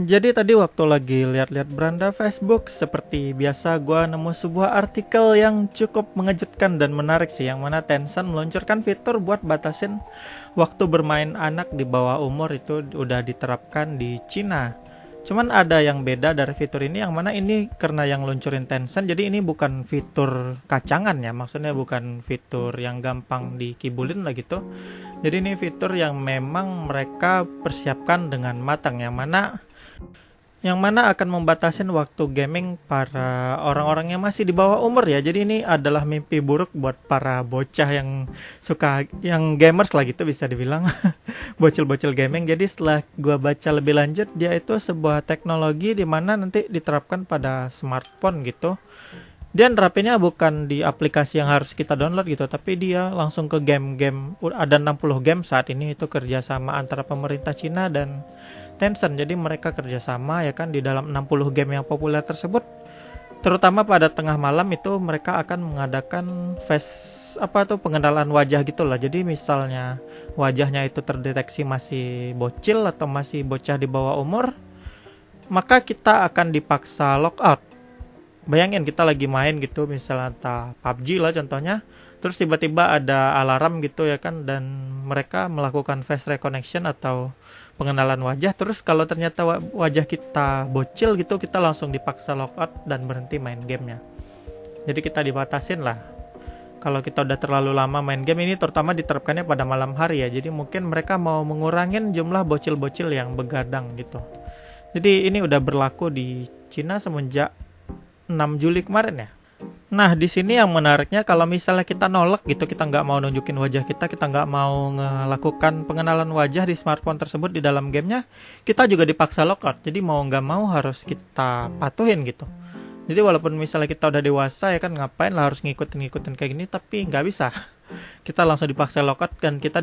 Jadi tadi waktu lagi lihat-lihat beranda Facebook, seperti biasa gua nemu sebuah artikel yang cukup mengejutkan dan menarik sih, yang mana Tencent meluncurkan fitur buat batasin waktu bermain anak di bawah umur itu udah diterapkan di Cina. Cuman ada yang beda dari fitur ini, yang mana ini karena yang luncurin Tencent, jadi ini bukan fitur kacangan ya, maksudnya bukan fitur yang gampang dikibulin lah gitu. Jadi ini fitur yang memang mereka persiapkan dengan matang, yang mana akan membatasin waktu gaming para orang-orang yang masih di bawah umur ya. Jadi ini adalah mimpi buruk buat para bocah yang suka, yang gamers lah gitu bisa dibilang. Bocil-bocil gaming. Jadi setelah gua baca lebih lanjut, dia itu sebuah teknologi di mana nanti diterapkan pada smartphone gitu. Dia nerapinnya bukan di aplikasi yang harus kita download gitu, tapi dia langsung ke game-game. Ada 60 game saat ini, itu kerjasama antara pemerintah Cina dan Tencent. Jadi mereka kerjasama ya kan di dalam 60 game yang populer tersebut. Terutama pada tengah malam itu mereka akan mengadakan pengenalan wajah gitulah. Jadi misalnya wajahnya itu terdeteksi masih bocil atau masih bocah di bawah umur, maka kita akan dipaksa logout. Bayangin kita lagi main gitu, misalnya entah PUBG lah contohnya, terus tiba-tiba ada alarm gitu ya kan, dan mereka melakukan face recognition atau pengenalan wajah. Terus kalau ternyata wajah kita bocil gitu, kita langsung dipaksa logout dan berhenti main gamenya. Jadi kita dibatasin lah. Kalau kita udah terlalu lama main game ini, terutama diterapkannya pada malam hari ya. Jadi mungkin mereka mau mengurangin jumlah bocil-bocil yang begadang gitu. Jadi ini udah berlaku di Cina semenjak 6 Juli kemarin ya. Nah, di sini yang menariknya, kalau misalnya kita nolak gitu, kita nggak mau nunjukin wajah kita nggak mau melakukan pengenalan wajah di smartphone tersebut di dalam gamenya, kita juga dipaksa logout. Jadi mau nggak mau harus kita patuhin gitu. Jadi walaupun misalnya kita udah dewasa ya kan, ngapain lah harus ngikutin kayak gini, tapi nggak bisa. Kita langsung dipaksa logout dan kita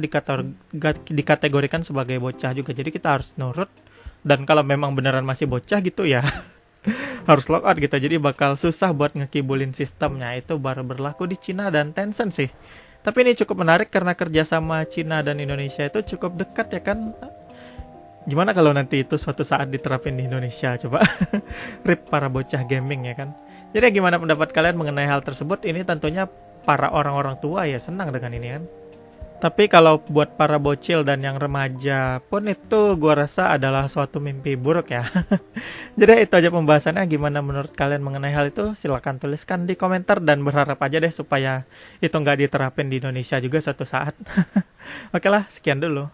dikategorikan sebagai bocah juga. Jadi kita harus nurut, dan kalau memang beneran masih bocah gitu ya harus logout gitu. Jadi bakal susah buat ngekibulin sistemnya. Itu baru berlaku di Cina dan Tencent sih. Tapi ini cukup menarik karena kerjasama Cina dan Indonesia itu cukup dekat ya kan. Gimana kalau nanti itu suatu saat diterapin di Indonesia, coba. Rip para bocah gaming ya kan. Jadi gimana pendapat kalian mengenai hal tersebut? Ini tentunya para orang-orang tua ya senang dengan ini kan. Tapi kalau buat para bocil dan yang remaja pun, itu gua rasa adalah suatu mimpi buruk ya. Jadi itu aja pembahasannya. Gimana menurut kalian mengenai hal itu? Silahkan tuliskan di komentar, dan berharap aja deh supaya itu nggak diterapin di Indonesia juga suatu saat. Oke lah, sekian dulu.